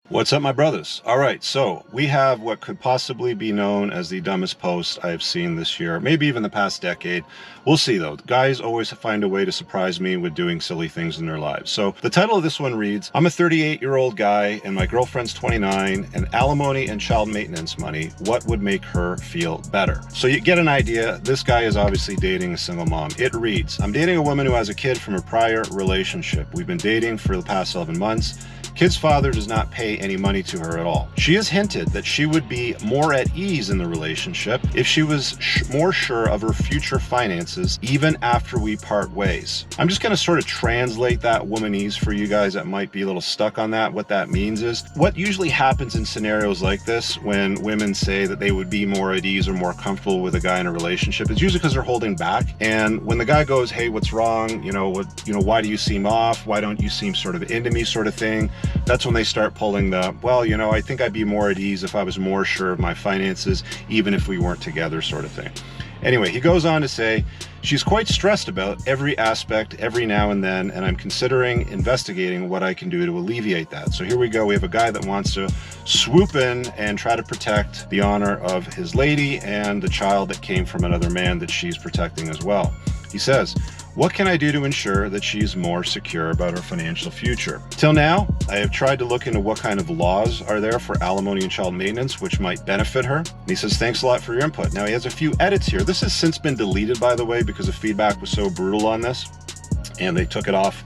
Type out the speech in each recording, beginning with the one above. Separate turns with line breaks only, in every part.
What's up, my brothers? All right, so we have what could possibly be known as the dumbest post I have seen this year, maybe even the past decade. We'll see, though. Guys always find a way to surprise me with doing silly things in their lives. So the title of this one reads, I'm a 38-year-old guy and my girlfriend's 29, and alimony and child maintenance money, what would make her feel better? So you get an idea. This guy is obviously dating a single mom. It reads, I'm dating a woman who has a kid from a prior relationship. We've been dating for the past 11 months. Kid's father does not pay any money to her at all. She has hinted that she would be more at ease in the relationship if she was more sure of her future finances even after we part ways. I'm just going to sort of translate that womanese for you guys that might be a little stuck on that. What that means is, what usually happens in scenarios like this when women say that they would be more at ease or more comfortable with a guy in a relationship, it's usually because they're holding back. And when the guy goes, hey, what's wrong? Why do you seem off? Why don't you seem sort of into me sort of thing? That's when they start pulling the, I think I'd be more at ease if I was more sure of my finances, even if we weren't together sort of thing. Anyway, he goes on to say, she's quite stressed about every aspect every now and then, and I'm considering investigating what I can do to alleviate that. So here we go. We have a guy that wants to swoop in and try to protect the honor of his lady and the child that came from another man that she's protecting as well. He says, what can I do to ensure that she's more secure about her financial future? Till now, I have tried to look into what kind of laws are there for alimony and child maintenance, which might benefit her. And he says, thanks a lot for your input. Now, he has a few edits here. This has since been deleted, by the way, because the feedback was so brutal on this, and they took it off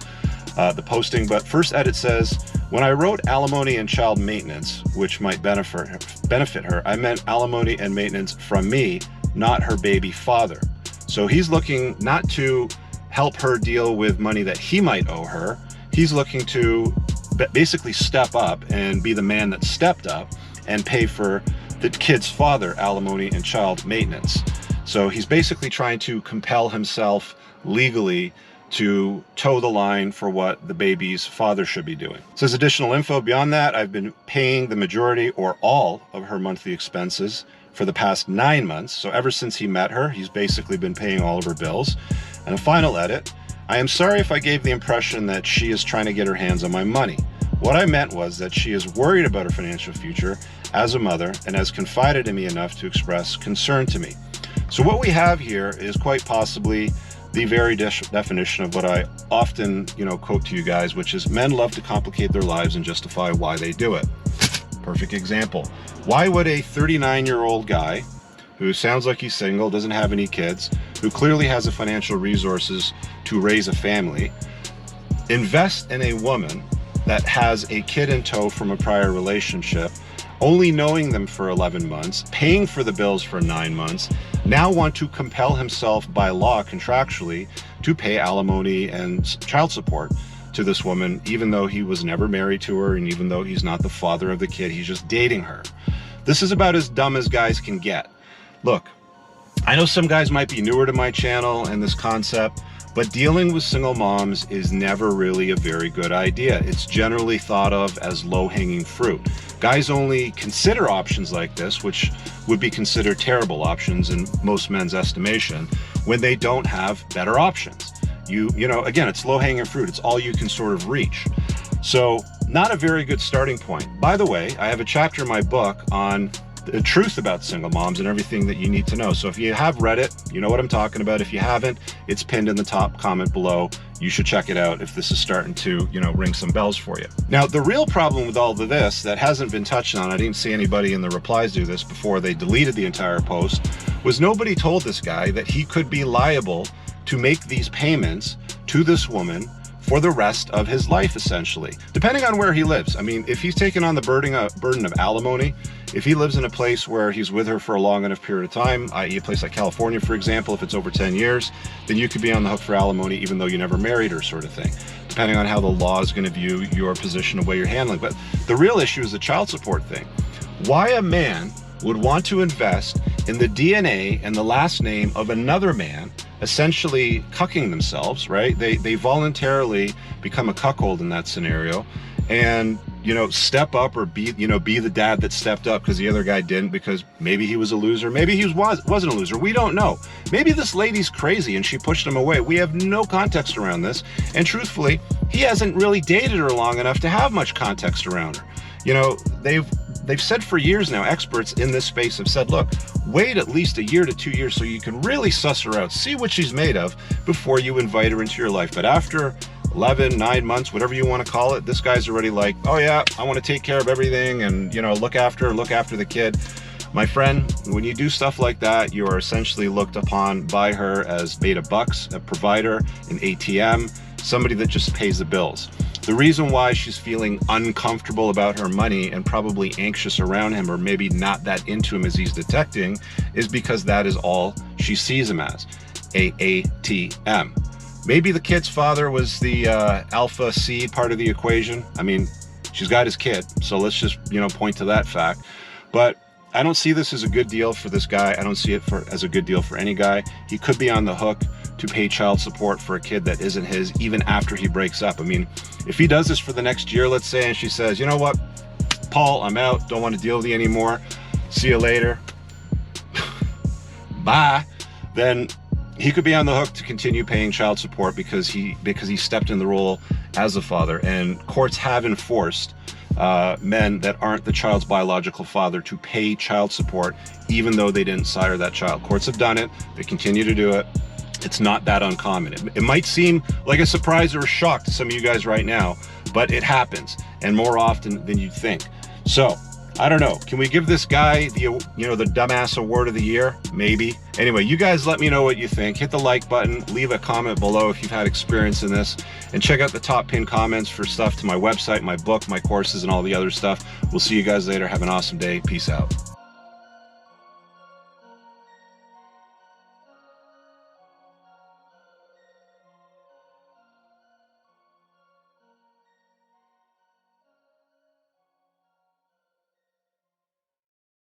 the posting. But first edit says, when I wrote alimony and child maintenance, which might benefit her, I meant alimony and maintenance from me, not her baby father. So he's looking not to help her deal with money that he might owe her. He's looking to basically step up and be the man that stepped up and pay for the kid's father alimony and child maintenance. So he's basically trying to compel himself legally to toe the line for what the baby's father should be doing. It says additional info beyond that, I've been paying the majority or all of her monthly expenses for the past 9 months. So ever since he met her, he's basically been paying all of her bills. And a final edit, I am sorry if I gave the impression that she is trying to get her hands on my money. What I meant was that she is worried about her financial future as a mother and has confided in me enough to express concern to me. So what we have here is quite possibly the very definition of what I often, quote to you guys, which is men love to complicate their lives and justify why they do it. Perfect example. Why would a 39-year-old guy who sounds like he's single, doesn't have any kids, who clearly has the financial resources to raise a family, invest in a woman that has a kid in tow from a prior relationship, only knowing them for 11 months, paying for the bills for 9 months, now want to compel himself by law contractually to pay alimony and child support to this woman, even though he was never married to her and even though he's not the father of the kid, he's just dating her. This is about as dumb as guys can get. Look, I know some guys might be newer to my channel and this concept, but dealing with single moms is never really a very good idea. It's generally thought of as low-hanging fruit. Guys only consider options like this, which would be considered terrible options in most men's estimation, when they don't have better options. Again, it's low-hanging fruit. It's all you can sort of reach. So not a very good starting point. By the way, I have a chapter in my book on the truth about single moms and everything that you need to know. So if you have read it, you know what I'm talking about. If you haven't, it's pinned in the top comment below. You should check it out if this is starting to, ring some bells for you. Now, the real problem with all of this that hasn't been touched on, I didn't see anybody in the replies do this before they deleted the entire post, was nobody told this guy that he could be liable to make these payments to this woman for the rest of his life, essentially, depending on where he lives. I mean, if he's taken on the burden of alimony, if he lives in a place where he's with her for a long enough period of time, i.e. a place like California, for example, if it's over 10 years, then you could be on the hook for alimony even though you never married her, sort of thing, depending on how the law is going to view your position of way you're handling. But the real issue is the child support thing. Why a man would want to invest in the DNA and the last name of another man, essentially cucking themselves, right? They voluntarily become a cuckold in that scenario, and step up or be the dad that stepped up because the other guy didn't, because maybe he was a loser, maybe he wasn't a loser, we don't know. Maybe this lady's crazy and she pushed him away. We have no context around this, and truthfully, he hasn't really dated her long enough to have much context around her. You know, they've said for years now, experts in this space have said, look, wait at least a year to 2 years so you can really suss her out, see what she's made of before you invite her into your life. But after 11, 9 months, whatever you want to call it, this guy's already like, oh yeah, I want to take care of everything and, you know, look after the kid. My friend, when you do stuff like that, you are essentially looked upon by her as made of bucks, a provider, an ATM, somebody that just pays the bills. The reason why she's feeling uncomfortable about her money and probably anxious around him, or maybe not that into him as he's detecting, is because that is all she sees him as, a ATM. Maybe the kid's father was the alpha seed part of the equation. I mean, she's got his kid, so let's just, you know, point to that fact. But I don't see this as a good deal for this guy. I don't see it as a good deal for any guy. He could be on the hook to pay child support for a kid that isn't his, even after he breaks up. I mean, if he does this for the next year, let's say, and she says, you know what, Paul, I'm out, don't want to deal with you anymore, see you later, bye, then he could be on the hook to continue paying child support because he stepped in the role as a father. And courts have enforced men that aren't the child's biological father to pay child support, even though they didn't sire that child. Courts have done it. They continue to do it. It's not that uncommon. It might seem like a surprise or a shock to some of you guys right now, but it happens, and more often than you'd think. So, I don't know. Can we give this guy the dumbass award of the year? Maybe. Anyway, you guys let me know what you think. Hit the like button, leave a comment below if you've had experience in this, and check out the top pinned comments for stuff to my website, my book, my courses, and all the other stuff. We'll see you guys later. Have an awesome day. Peace out.